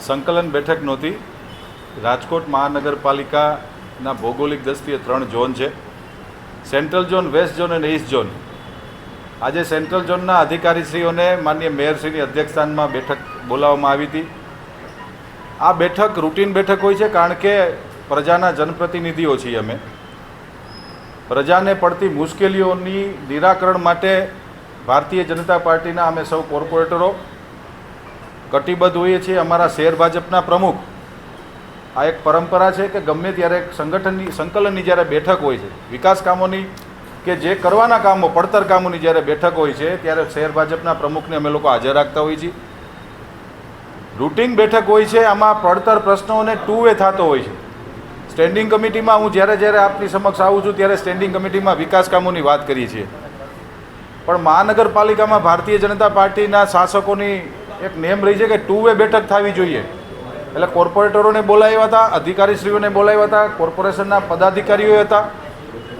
સંકલન બેઠક નહોતી. રાજકોટ મહાનગરપાલિકાના ભૌગોલિક દ્રષ્ટિએ 3 ઝોન છે, સેન્ટ્રલ ઝોન, વેસ્ટ ઝોન અને ઈસ્ટ ઝોન. આજે સેન્ટ્રલ ઝોનના અધિકારીશ્રીઓને માનનીય મેયરશ્રીની અધ્યક્ષસ્થાનમાં બેઠક બોલાવવામાં આવી હતી. આ બેઠક રૂટીન બેઠક હોય છે, કારણ કે પ્રજાના જનપ્રતિનિધિઓ છીએ અમે. પ્રજાને પડતી મુશ્કેલીઓની નિરાકરણ માટે ભારતીય જનતા પાર્ટીના અમે સૌ કોર્પોરેટરો કટિબદ્ધ હોઈએ છીએ. અમારા શહેર ભાજપના પ્રમુખ, આ એક પરંપરા છે કે ગમે ત્યારે સંકલનની જ્યારે બેઠક હોય છે, વિકાસ કામોની કે જે કરવાના કામો, પડતર કામોની જ્યારે બેઠક હોય છે, ત્યારે શહેર ભાજપના પ્રમુખને અમે લોકો હાજર રાખતા હોઈએ છીએ. રૂટિન બેઠક હોય છે, આમાં પડતર પ્રશ્નોને 2 વે થતો હોય છે. સ્ટેન્ડિંગ કમિટીમાં હું જ્યારે આપની સમક્ષ આવું છું ત્યારે સ્ટેન્ડિંગ કમિટીમાં વિકાસ કામોની વાત કરીએ છીએ, પણ મહાનગરપાલિકામાં ભારતીય જનતા પાર્ટીના શાસકોની એક નેમ રહી છે કે 2 વે બેઠક થવી જોઈએ. એટલે કોર્પોરેટરોને બોલાવ્યા હતા, અધિકારીશ્રીઓને બોલાવ્યા હતા, કોર્પોરેશનના પદાધિકારીઓ હતા.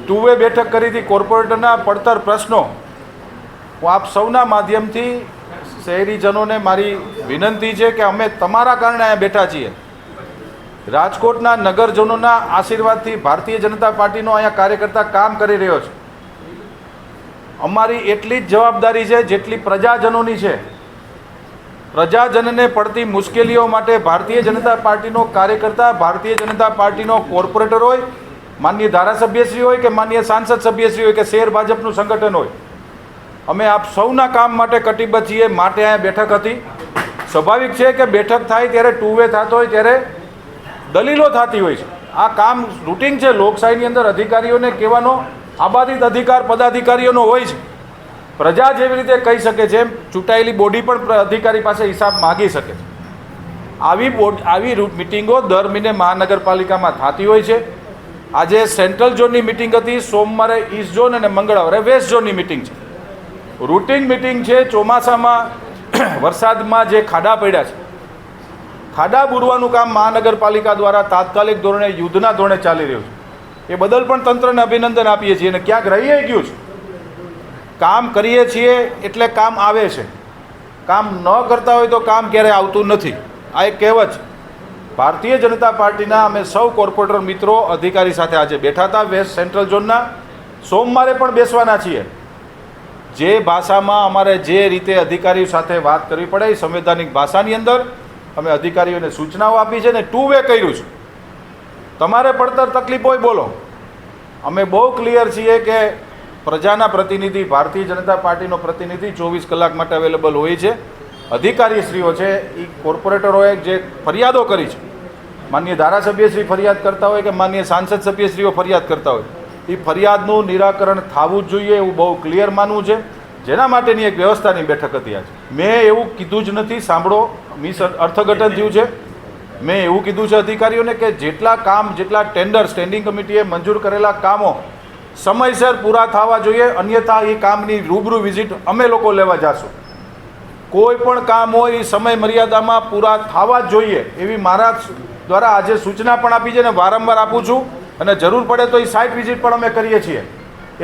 2 વે બેઠક કરી હતી. કોર્પોરેટરના પડતર પ્રશ્નો હું આપ સૌના માધ્યમથી શહેરીજનોને મારી વિનંતી છે કે અમે તમારા કારણે અહીંયા બેઠા છીએ. રાજકોટના નગરજનોના આશીર્વાદથી ભારતીય જનતા પાર્ટીનો અહીંયા કાર્યકર્તા કામ કરી રહ્યો છે. અમારી એટલી જ જવાબદારી છે જેટલી પ્રજાજનોની છે. પ્રજાજનને પડતી મુશ્કેલીઓ માટે ભારતીય જનતા પાર્ટીનો કાર્યકર્તા, ભારતીય જનતા પાર્ટીનો કોર્પોરેટર હોય, માનનીય ધારાસભ્યશ્રી હોય કે માનનીય સાંસદ સભ્યશ્રી હોય કે શહેર ભાજપનું સંગઠન હોય, અમે આપ સૌના કામ માટે કટિબદ્ધ છીએ. માટે અહીંયા બેઠક હતી. સ્વાભાવિક છે કે બેઠક થાય ત્યારે 2 વે થતો હોય ત્યારે દલીલો થતી હોય છે. આ કામ રૂટીન છે. લોકશાહીની અંદર અધિકારીઓને કહેવાનો આબાદિત અધિકાર પદાધિકારીઓનો હોય છે. પ્રજા જેવી રીતે કહી શકે છે એમ ચૂંટાયેલી બોડી પણ અધિકારી પાસે હિસાબ માગી શકે છે. આવી મિટિંગો દર મહિને મહાનગરપાલિકામાં થતી હોય છે. આજે સેન્ટ્રલ ઝોનની મિટિંગ હતી, સોમવારે ઈસ્ટ ઝોન અને મંગળવારે વેસ્ટ ઝોનની મિટિંગ છે. રૂટીન મિટિંગ છે. ચોમાસામાં વરસાદમાં જે ખાડા પડ્યા છે, ખાડા બુરવાનું કામ મહાનગરપાલિકા દ્વારા તાત્કાલિક ધોરણે યુદ્ધના ધોરણે ચાલી રહ્યું છે. એ બદલ પણ તંત્રને અભિનંદન આપીએ છીએ. અને ક્યાંક રહી ગયું છે. કામ કરીએ છીએ એટલે કામ આવે છે. કામ ન કરતા હોય તો કામ ક્યારેય આવતું નથી. આ એક કહેવત છે. ભારતીય જનતા પાર્ટીના અમે સૌ કોર્પોરેટર મિત્રો અધિકારી સાથે આજે બેઠા હતા. વેસ્ટ સેન્ટ્રલ ઝોનના સોમવારે પણ બેસવાના છીએ. જે ભાષામાં અમારે જે રીતે અધિકારીઓ સાથે વાત કરવી પડે એ સંવૈધાનિક ભાષાની અંદર અમે અધિકારીઓને સૂચનાઓ આપી છે ને 2 વે કર્યું છે. તમારે પડતર તકલીફ હોય બોલો. અમે બહુ ક્લિયર છીએ કે પ્રજાના પ્રતિનિધિ, ભારતીય જનતા પાર્ટીનો પ્રતિનિધિ 24 કલાક માટે અવેલેબલ હોય છે. અધિકારીશ્રીઓ છે એ કોર્પોરેટરોએ જે ફરિયાદો કરી છે, માનનીય ધારાસભ્યશ્રી ફરિયાદ કરતા હોય કે માનનીય સાંસદ સભ્યશ્રીઓ ફરિયાદ કરતા હોય, એ ફરિયાદનું નિરાકરણ થવું જ જોઈએ એવું બહુ ક્લિયર માનવું છે. જેના માટેની એક વ્યવસ્થાની બેઠક હતી આજે. મેં એવું કીધું જ નથી, સાંભળો, અર્થઘટન થયું છે. મેં એવું કીધું છે અધિકારીઓને કે જેટલા કામ, જેટલા ટેન્ડર સ્ટેન્ડિંગ કમિટીએ મંજૂર કરેલા કામો સમયસર પૂરા થવા જોઈએ, અન્યથા એ કામની રૂબરૂ વિઝિટ અમે લોકો લેવા જઈશું. કોઈ પણ કામ હોય એ સમય મર્યાદામાં પૂરા થવા જ જોઈએ એવી મારા દ્વારા આજે સૂચના પણ આપી છે અને વારંવાર આપું છું. અને જરૂર પડે તો એ સાઇટ વિઝિટ પણ અમે કરીએ છીએ.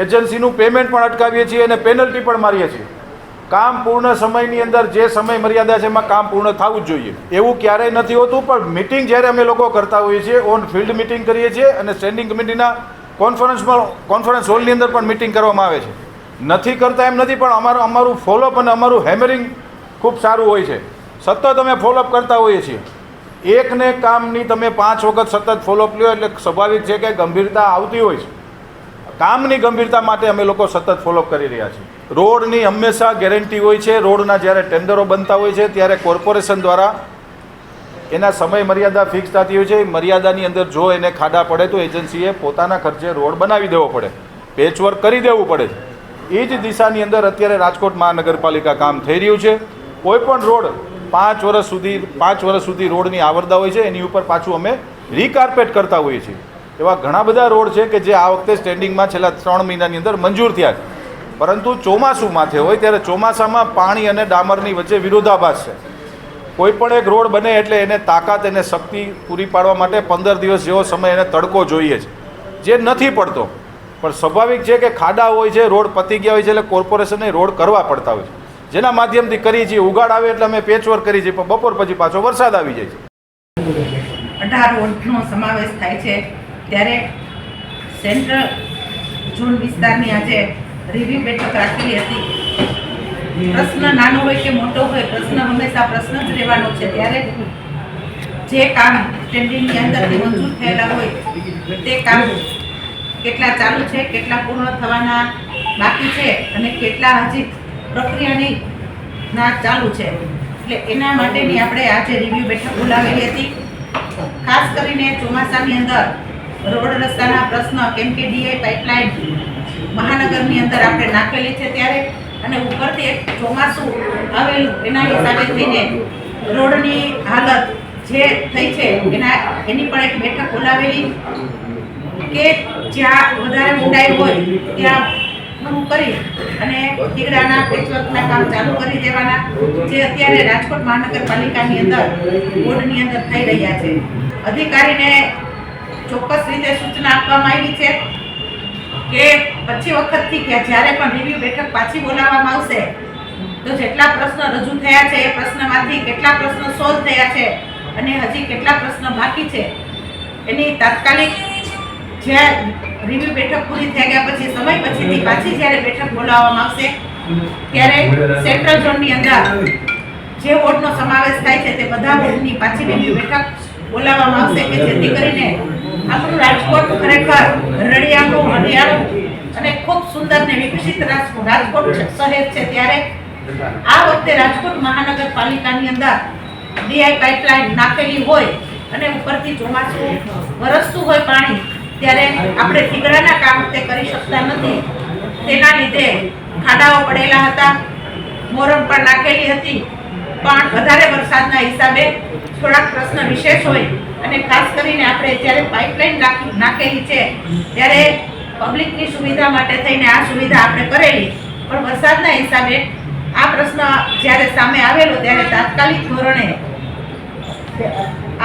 એજન્સીનું પેમેન્ટ પણ અટકાવીએ છીએ અને પેનલ્ટી પણ મારીએ છીએ. કામ પૂર્ણ સમયની અંદર જે સમય મર્યાદા છે એમાં કામ પૂર્ણ થવું જ જોઈએ. એવું ક્યારેય નથી હોતું. પણ મિટિંગ જ્યારે અમે લોકો કરતા હોઈએ છીએ, ઓન ફિલ્ડ મિટિંગ કરીએ છીએ અને સ્ટેન્ડિંગ કમિટીના કોન્ફરન્સ હોલની અંદર પણ મિટિંગ કરવામાં આવે છે. નથી કરતા એમ નથી, પણ અમારું ફોલોઅપ અને અમારું હેમરિંગ ખૂબ સારું હોય છે. સતત અમે ફોલોઅપ કરતા હોઈએ છીએ. એકને કામની તમે 5 વખત સતત ફોલોઅપ લ્યો એટલે સ્વાભાવિક છે કે ગંભીરતા આવતી હોય છે. કામની ગંભીરતા માટે અમે લોકો સતત ફોલોઅપ કરી રહ્યા છીએ. રોડની હંમેશા ગેરંટી હોય છે. રોડના જ્યારે ટેન્ડરો બનતા હોય છે ત્યારે કોર્પોરેશન દ્વારા એના સમય મર્યાદા ફિક્સ થતી હોય છે. એ મર્યાદાની અંદર જો એને ખાડા પડે તો એજન્સીએ પોતાના ખર્ચે રોડ બનાવી દેવો પડે, પેચવર્ક કરી દેવું પડે છે. એ જ દિશાની અંદર અત્યારે રાજકોટ મહાનગરપાલિકા કામ થઈ રહ્યું છે. કોઈ પણ રોડ 5 વર્ષ સુધી રોડની આવરદા હોય છે, એની ઉપર પાછું અમે રીકાર્પેટ કરતા હોઈએ છીએ. એવા ઘણા બધા રોડ છે કે જે આ વખતે સ્ટેન્ડિંગમાં છેલ્લા 3 મહિનાની અંદર મંજૂર થયા છે. પરંતુ ચોમાસું માથે હોય ત્યારે ચોમાસામાં પાણી અને ડામરની વચ્ચે વિરોધાભાસ છે. કોઈ પણ એક રોડ બને એટલે એને તાકાત, એને શક્તિ પૂરી પાડવા માટે 15 દિવસ જેવો સમય એને તડકો જોઈએ છે, જે નથી પડતો. પણ સ્વાભાવિક છે કે ખાડા હોય છે, રોડ પતી ગયા હોય છે, એટલે કોર્પોરેશનને રોડ કરવા પડતા હોય છે, જેના માધ્યમથી કરી છીએ. ઉગાડ આવે એટલે અમે પેચવર્ક કરી છીએ, પણ બપોર પછી પાછો વરસાદ આવી જાય છે. 18 વોર્ડનો સમાવેશ થાય છે, ત્યારે સેન્ટ્રલ ઝોન વિસ્તારની આજે રિવ્યુ બેઠક રાખેલી હતી. પ્રશ્ન નાનો હોય કે મોટો હોય, પ્રશ્ન હંમેશા પ્રશ્ન જ રહેવાનો છે. ત્યારે જે કામ સ્ટેન્ડિંગની અંદરથી મંજૂર થયેલા હોય તે કામ કેટલા ચાલુ છે, કેટલા પૂર્ણ થવાના બાકી છે અને કેટલા હજી પ્રક્રિયાની ચાલુ છે, એટલે એના માટેની આપણે આજે રિવ્યુ બેઠક બોલાવેલી હતી. ખાસ કરીને ચોમાસાની અંદર રોડ રસ્તાના પ્રશ્ન, કેમ કે ડીઆઈ પાઇપલાઇન મહાનગરની અંદર આપણે નાખેલી છે ત્યારે, અને ઉપરથી એક ચોમાસું આવેલું એના હિસાબે થઈને રોડની હાલત જે થઈ છે એની પણ એક બેઠક બોલાવેલી કે જ્યાં વધારે ઊંડાઈ હોય ત્યાં પૂરું કરી અને ઠીકડાના પેચવર્કના કામ ચાલુ કરી દેવાના, જે અત્યારે રાજકોટ મહાનગરપાલિકાની અંદર બોર્ડની અંદર થઈ રહ્યા છે. અધિકારીને ચોક્કસ રીતે સૂચના આપવામાં આવી છે કે પછી વખતથી કે જ્યારે પણ રિવ્યુ બેઠક પાછી બોલાવવામાં આવશે તો જેટલા પ્રશ્ન રજૂ થયા છે એ પ્રશ્નમાંથી કેટલા પ્રશ્નો સોલ્વ થયા છે અને હજી કેટલા પ્રશ્ન બાકી છે એની તાત્કાલિક જે રિવ્યુ બેઠક પૂરી થઈ ગયા પછી સમય પછીથી પાછી જ્યારે બેઠક બોલાવવામાં આવશે ત્યારે સેન્ટ્રલ ઝોનની અંદર જે વોર્ડનો સમાવેશ થાય છે તે બધા વોર્ડની પાછી રિવ્યુ બેઠક બોલાવવામાં આવશે કે જેથી કરીને આપણું રાજકોટ ખરેખર રળિયામણું, હરિયાળું અને ખૂબ સુંદર ને વિકસિત રાજકોટ શહેર છે. ત્યારે આ વખતે રાજકોટ મહાનગરપાલિકાની અંદર ડીઆઈ પાઇપલાઇન નાખેલી હોય અને ઉપરથી ચોમાસું વરસતું હોય પાણી, ત્યારે આપણે ઠીકડાના કામ તે કરી શકતા નથી. તેના લીધે ખાડાઓ પડેલા હતા, મોરમ પણ નાખેલી હતી, પણ વધારે વરસાદના હિસાબે થોડાક પ્રશ્ન વિશેષ હોય અને ખાસ કરીને આપણે જ્યારે પાઇપલાઇન નાખેલી છે ત્યારે પબ્લિકની સુવિધા માટે થઈને આ સુવિધા આપણે કરેલી, પણ વરસાદના હિસાબે આ પ્રશ્ન જ્યારે સામે આવેલો ત્યારે તાત્કાલિક ધોરણે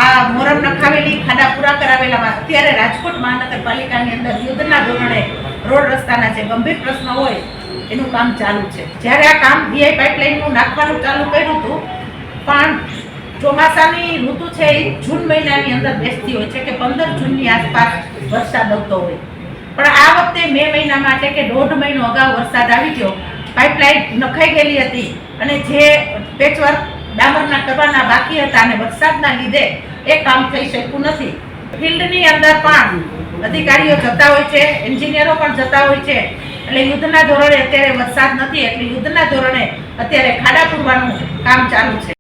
આ મોરમ નખાવેલી, ખાડા પૂરા કરાવેલામાં અત્યારે રાજકોટ મહાનગરપાલિકાની અંદર યુદ્ધના ધોરણે રોડ રસ્તાના જે ગંભીર પ્રશ્નો હોય એનું કામ ચાલુ છે. જ્યારે આ કામ ડીઆઈ પાઇપલાઇનનું નાખવાનું ચાલુ કર્યું હતું, પણ ચોમાસાની ઋતુ છે એ જૂન મહિનાની અંદર બેસતી હોય છે કે 15 જૂનની આસપાસ વરસાદ આવતો હોય, પણ આ વખતે મે મહિનામાં એટલે કે 1.5 મહિનો અગાઉ વરસાદ આવી ગયો, પાઇપલાઇન નખાઈ ગયેલી હતી અને જે પેચવર્ક ડામરના કરવાના બાકી હતા અને વરસાદના લીધે એ કામ થઈ શક્યું નથી. ફિલ્ડની અંદર પણ અધિકારીઓ જતા હોય છે, એન્જિનિયરો પણ જતા હોય છે, એટલે યુદ્ધના ધોરણે અત્યારે વરસાદ નથી એટલે યુદ્ધના ધોરણે અત્યારે ખાડા પૂરવાનું કામ ચાલુ છે.